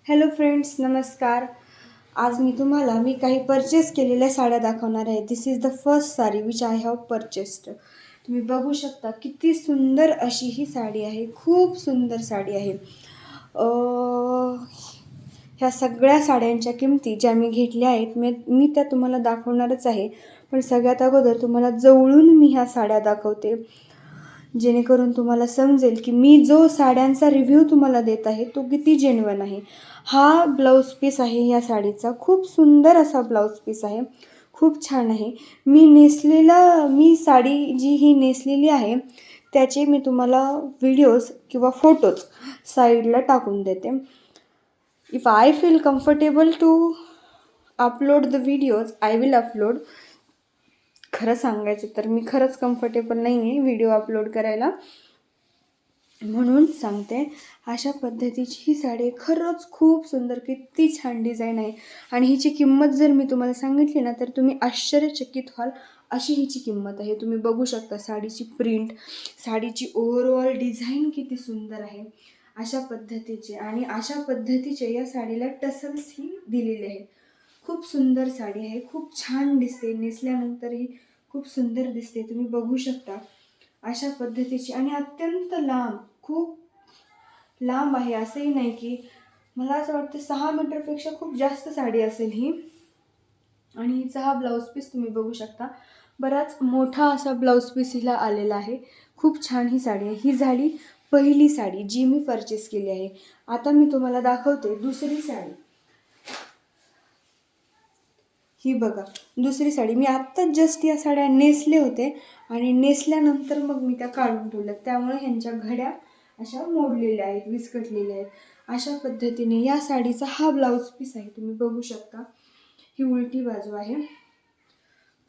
Hello friends, नमस्कार. आज मी काही परचेस केलेल्या साड्या दाखवणार आहे. This is the first sari which I have purchased. तुम्ही बघू शकता किती सुंदर अशी ही साडी आहे. खूप सुंदर साडी आहे. ह्या सगळ्या साड्यांच्या किमती ज्या मी घेतल्या आहेत मी त्या तुम्हाला दाखवणारच आहे. पण सगळ्यात अगोदर तुम्हाला जवळून मी ह्या साड्या दाखवते, जेणेकरून तुम्हाला समजेल की मी जो साड्यांचा रिव्ह्यू तुम्हाला देत आहे तो किती जेन्युइन आहे. हा ब्लाऊज पीस आहे या साडीचा. खूप सुंदर असा ब्लाऊज पीस आहे. खूप छान आहे. मी साडी जी ही नेसलेली आहे त्याचे मी तुम्हाला व्हिडिओज किंवा फोटोज साईडला टाकून देते. If I feel comfortable to upload the videos I will upload. खरं सांगायचं तर मी खरंच कम्फर्टेबल नाही आहे व्हिडिओ अपलोड करायला, म्हणून सांगते. अशा पद्धतीची ही साडी खरंच खूप सुंदर, किती छान डिझाईन आहे. आणि हिची किंमत जर मी तुम्हाला सांगितली ना तर तुम्ही आश्चर्यचकित व्हाल. अशी हिची किंमत आहे. तुम्ही बघू शकता साडीची प्रिंट, साडीची ओव्हरऑल डिझाईन किती सुंदर आहे अशा पद्धतीचे. आणि अशा पद्धतीचे या साडीला टसल्स ही दिलेले आहेत. खूप सुंदर साडी आहे. खूप छान दिसते. नेसल्यानंतरही खूप सुंदर दिसते. तुम्ही बघू शकता अशा पद्धतीची. आणि अत्यंत लांब, खूप लांब आहे. असंही नाही की, मला असं वाटतं 6 मीटरपेक्षा खूप जास्त साडी असेल ही. आणि हिचा हा ब्लाऊज पीस तुम्ही बघू शकता. बराच मोठा असा ब्लाऊज पीस हिला आलेला आहे. खूप छान ही साडी आहे. ही झाली पहिली साडी जी मी परचेस केली आहे. आता मी तुम्हाला दाखवते दुसरी साडी. ही बघा दुसरी साडी. मी आत्ताच जस्ट या साड्या नेसले होते आणि नेसल्यानंतर मग मी त्या काढून ठेवल्या, त्यामुळे ह्यांच्या घड्या अशा मोडलेल्या आहेत, विस्कटलेल्या आहेत. अशा पद्धतीने या साडीचा हा ब्लाऊज पीस आहे. तुम्ही बघू शकता ही उलटी बाजू आहे.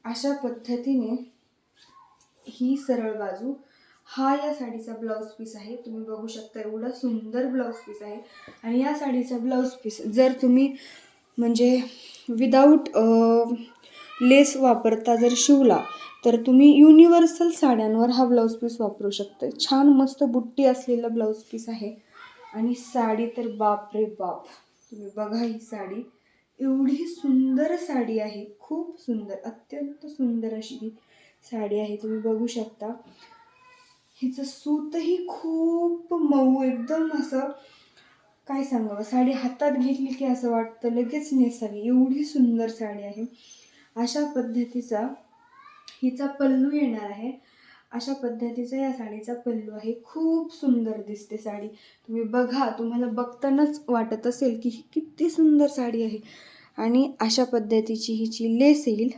अशा पद्धतीने ही सरळ बाजू. हा या साडीचा ब्लाऊज पीस आहे. तुम्ही बघू शकता एवढा सुंदर ब्लाऊज पीस आहे. आणि या साडीचा ब्लाऊज पीस जर तुम्ही म्हणजे विदाऊट लेस वापरता जर शिवला तर तुम्ही युनिव्हर्सल साड्यांवर हा ब्लाऊज पीस वापरू शकता. छान मस्त बुट्टी असलेला ब्लाऊज पीस आहे. आणि साडी तर बाप रे बाप. तुम्ही बघा ही साडी, एवढी सुंदर साडी आहे. खूप सुंदर, अत्यंत सुंदर अशी ही साडी आहे. तुम्ही बघू शकता हिचं सूतही खूप मऊ, एकदम असं काय सांगावं, साडी हातात घेतली की असं वाटतं लगेच नेसावी, एवढी सुंदर साडी आहे. अशा पद्धतीचा हिचा पल्लू येणार आहे. अशा पद्धतीचा या साडीचा पल्लू आहे. खूप सुंदर दिसते साडी. तुम्ही बघा, तुम्हाला बघतानाच वाटत असेल की ही किती सुंदर साडी आहे. आणि अशा पद्धतीची हिची लेस येईल.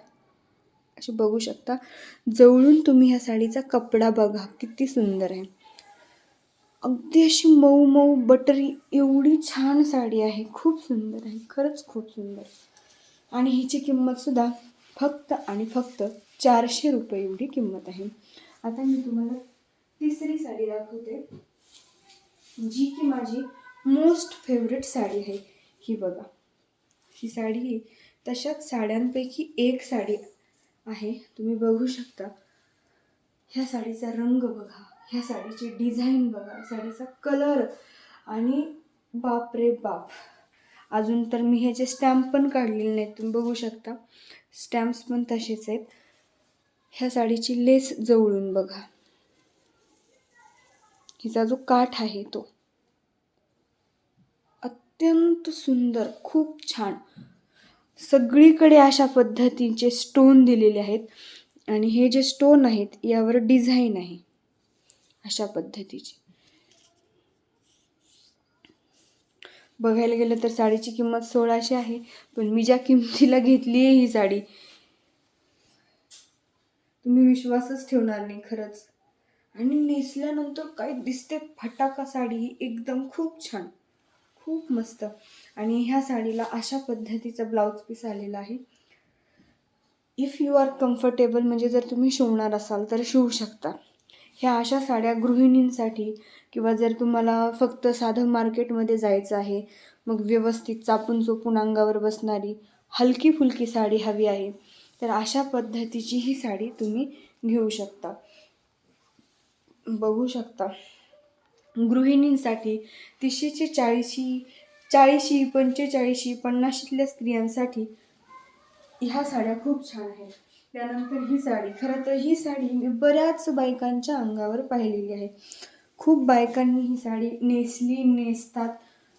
अशी बघू शकता. जवळून तुम्ही ह्या साडीचा कपडा बघा किती सुंदर आहे. अगदी अशी मऊ मऊ बटरी, एवढी छान साडी आहे. खूप सुंदर आहे, खरंच खूप सुंदर. आणि हिची किंमत सुद्धा फक्त आणि फक्त 400 रुपये एवढी किंमत आहे. आता मी तुम्हाला तिसरी साडी दाखवते, जी की माझी मोस्ट फेवरेट साडी आहे. ही बघा, ही साडी तशाच साड्यांपैकी एक साडी आहे. तुम्ही बघू शकता ह्या साडीचा रंग बघा, ह्या साडीची डिझाईन बघा, साडीचा कलर. आणि बाप रे बाप, अजून तर मी ह्याचे स्टॅम्प पण काढलेले नाहीत. तुम्ही बघू शकता स्टॅम्प्स पण तसेच आहेत. ह्या साडीची लेस जवळून बघा, हिचा जो काठ आहे तो अत्यंत सुंदर, खूप छान. सगळीकडे अशा पद्धतीचे स्टोन दिलेले आहेत. आणि हे जे स्टोन आहेत यावर डिझाईन आहे अशा पद्धतीची. बघायला गेलं तर साडीची किंमत 1600 आहे. पण मी ज्या किमतीला घेतली आहे ही साडी, तुम्ही विश्वासच ठेवणार नाही खरंच. आणि नेसल्यानंतर काय दिसते फटाका साडी ही, एकदम खूप छान, खूप मस्त. आणि ह्या साडीला अशा पद्धतीचा ब्लाऊज पीस आलेला आहे. इफ यू आर कम्फर्टेबल, म्हणजे जर तुम्ही शिवणार असाल तर शिवू शकता. ह्या अशा साड्या गृहिणींसाठी, किंवा जर तुम्हाला फक्त साधं मार्केटमध्ये जायचं आहे, मग व्यवस्थित चापून चोपून अंगावर बसणारी हलकी फुलकी साडी हवी आहे, तर अशा पद्धतीची ही साडी तुम्ही घेऊ शकता. बघू शकता गृहिणींसाठी 30 40 40, 45, 50ल्या स्त्रियांसाठी ह्या साड्या खूप छान आहेत. त्यानंतर ही साडी, खरं तर ही साडी मी बऱ्याच बायकांच्या अंगावर पाहिलेली आहे. खूप बायकांनी ही साडी नेसतात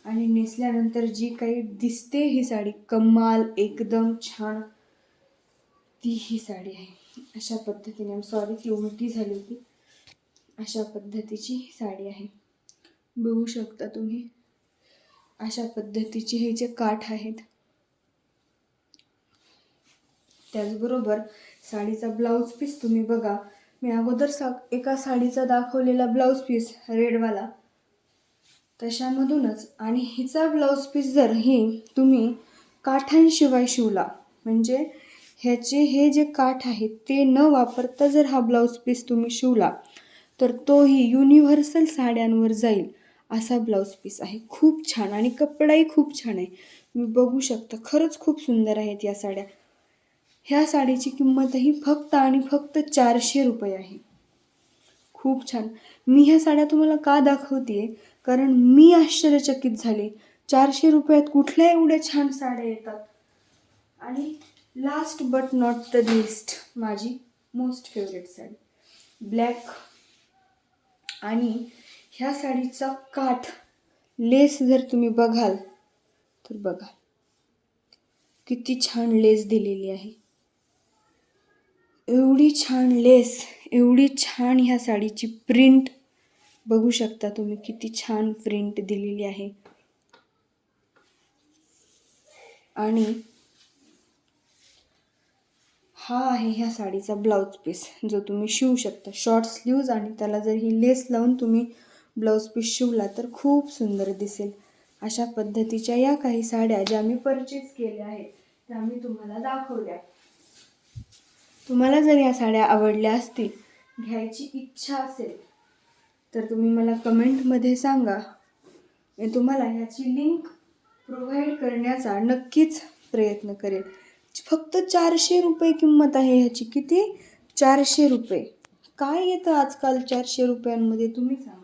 आणि नेसल्यानंतर जी काही दिसते ही साडी कमाल, एकदम छान, ती ही साडी आहे. अशा पद्धतीने, सॉरी ती उलटी झाली होती. अशा पद्धतीची ही साडी आहे. बघू शकता तुम्ही, अशा पद्धतीचे हे जे काठ आहेत. त्याचबरोबर साडीचा ब्लाऊज पीस तुम्ही बघा. मी अगोदर एका साडीचा दाखवलेला ब्लाऊज पीस रेडवाला, तशामधूनच, आणि हिचा ब्लाऊज पीस जर हे तुम्ही काठांशिवाय शिवला, म्हणजे ह्याचे हे जे काठ आहेत ते न वापरता जर हा ब्लाऊज पीस तुम्ही शिवला, तर तोही युनिव्हर्सल साड्यांवर जाईल असा ब्लाऊज पीस आहे. खूप छान, आणि कपडाही खूप छान आहे. तुम्ही बघू शकता, खरंच खूप सुंदर आहेत या साड्या. ह्या साडीची किंमतही फक्त आणि फक्त 400 रुपये आहे. खूप छान. मी ह्या साड्या तुम्हाला का दाखवते, कारण मी आश्चर्यचकित झाले. 400 रुपयात कुठल्या एवढ्या छान साड्या येतात. आणि last but not the list, माझी मोस्ट फेवरेट साडी ब्लॅक. आणि ह्या साडीचा काठ, लेस जर तुम्ही बघाल तर बघा किती छान लेस दिलेली आहे. एवढी छान लेस, एवढी छान ह्या साडीची प्रिंट बघू शकता तुम्ही, किती छान प्रिंट दिलेली आहे. आणि हा आहे ह्या साडीचा ब्लाऊज पीस, जो तुम्ही शिवू शकता. शॉर्ट स्लीव्ज, आणि त्याला जर ही लेस लावून तुम्ही ब्लाऊज पीस शिवला तर खूप सुंदर दिसेल. अशा पद्धतीच्या या काही साड्या ज्या मी परचेस केल्या आहेत त्या मी तुम्हाला दाखवल्या. तुम्हाला जर या साड्या आवडल्या असतील, घ्यायची इच्छा असेल, तर तुम्ही मला कमेंटमध्ये सांगा. मी तुम्हाला ह्याची लिंक प्रोव्हाइड करण्याचा नक्कीच प्रयत्न करेल. फक्त 400 रुपये किंमत आहे ह्याची. किती? 400 रुपये. काय येतं आजकाल 400 रुपयांमध्ये तुम्ही सांगा.